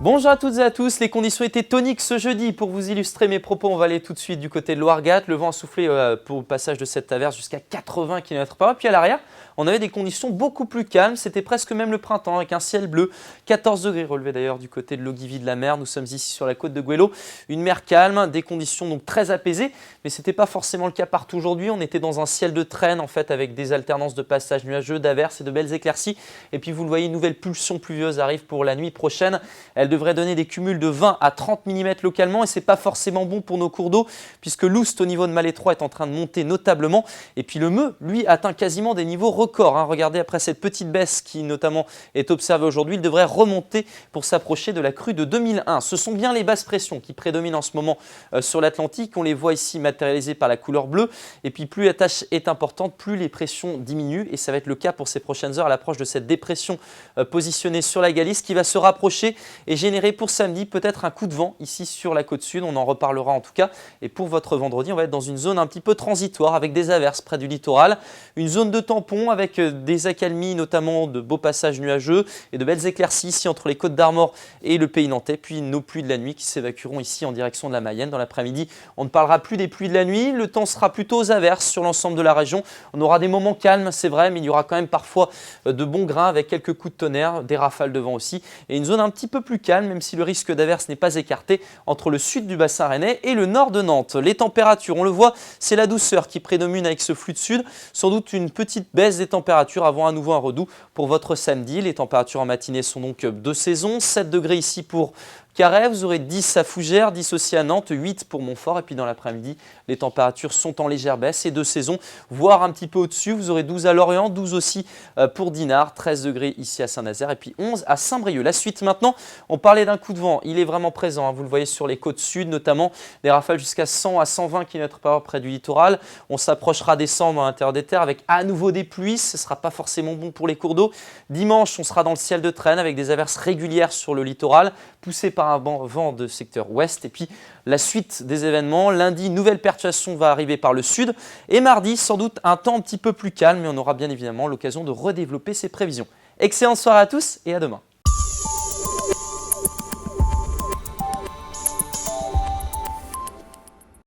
Bonjour à toutes et à tous, les conditions étaient toniques ce jeudi. Pour vous illustrer mes propos, on va aller tout de suite du côté de Loire-Gat. Le vent a soufflé pour le passage de cette averse jusqu'à 80 km/h. Puis à l'arrière, on avait des conditions beaucoup plus calmes. C'était presque même le printemps avec un ciel bleu. 14 degrés relevé d'ailleurs du côté de l'Ogivie de la mer. Nous sommes ici sur la côte de Goëlo. Une mer calme, des conditions donc très apaisées. Mais ce n'était pas forcément le cas partout aujourd'hui. On était dans un ciel de traîne en fait avec des alternances de passages nuageux, d'averses et de belles éclaircies. Et puis vous le voyez, une nouvelle pulsion pluvieuse arrive pour la nuit prochaine. Elle devrait donner des cumuls de 20 à 30 mm localement et ce n'est pas forcément bon pour nos cours d'eau puisque l'Oust au niveau de Malétroit est en train de monter notablement et puis le Meux, lui, atteint quasiment des niveaux records. Regardez, après cette petite baisse qui notamment est observée aujourd'hui, il devrait remonter pour s'approcher de la crue de 2001. Ce sont bien les basses pressions qui prédominent en ce moment sur l'Atlantique. On les voit ici matérialisées par la couleur bleue et puis plus la tâche est importante, plus les pressions diminuent et ça va être le cas pour ces prochaines heures à l'approche de cette dépression positionnée sur la Galice qui va se rapprocher et générer pour samedi peut-être un coup de vent ici sur la côte sud, on en reparlera en tout cas. Et pour votre vendredi, on va être dans une zone un petit peu transitoire avec des averses près du littoral, une zone de tampon avec des accalmies, notamment de beaux passages nuageux et de belles éclaircies ici entre les Côtes d'Armor et le pays nantais, puis nos pluies de la nuit qui s'évacueront ici en direction de la Mayenne. Dans l'après-midi, on ne parlera plus des pluies de la nuit, le temps sera plutôt aux averses sur l'ensemble de la région. On aura des moments calmes, c'est vrai, mais il y aura quand même parfois de bons grains avec quelques coups de tonnerre, des rafales de vent aussi, et une zone un petit peu plus calme, même si le risque d'averse n'est pas écarté entre le sud du bassin rennais et le nord de Nantes. Les températures, on le voit, c'est la douceur qui prédomine avec ce flux de sud. Sans doute une petite baisse des températures avant à nouveau un redout pour votre samedi. Les températures en matinée sont donc de saison. 7 degrés ici pour Carhaix, vous aurez 10 à Fougères, 10 aussi à Nantes, 8 pour Montfort. Et puis dans l'après-midi, les températures sont en légère baisse et de saison, voire un petit peu au-dessus. Vous aurez 12 à Lorient, 12 aussi pour Dinard, 13 degrés ici à Saint-Nazaire et puis 11 à Saint-Brieuc. La suite maintenant, on parlait d'un coup de vent. Il est vraiment présent, vous le voyez sur les côtes sud, notamment des rafales jusqu'à 100 à 120 km/h près du littoral. On s'approchera des 100 dans l'intérieur des terres avec à nouveau des pluies. Ce ne sera pas forcément bon pour les cours d'eau. Dimanche, on sera dans le ciel de traîne avec des averses régulières sur le littoral, poussées par un vent de secteur ouest. Et puis la suite des événements, lundi, nouvelle perturbation va arriver par le sud et mardi, sans doute un temps un petit peu plus calme, mais on aura bien évidemment l'occasion de redévelopper ces prévisions. Excellente soirée à tous et à demain.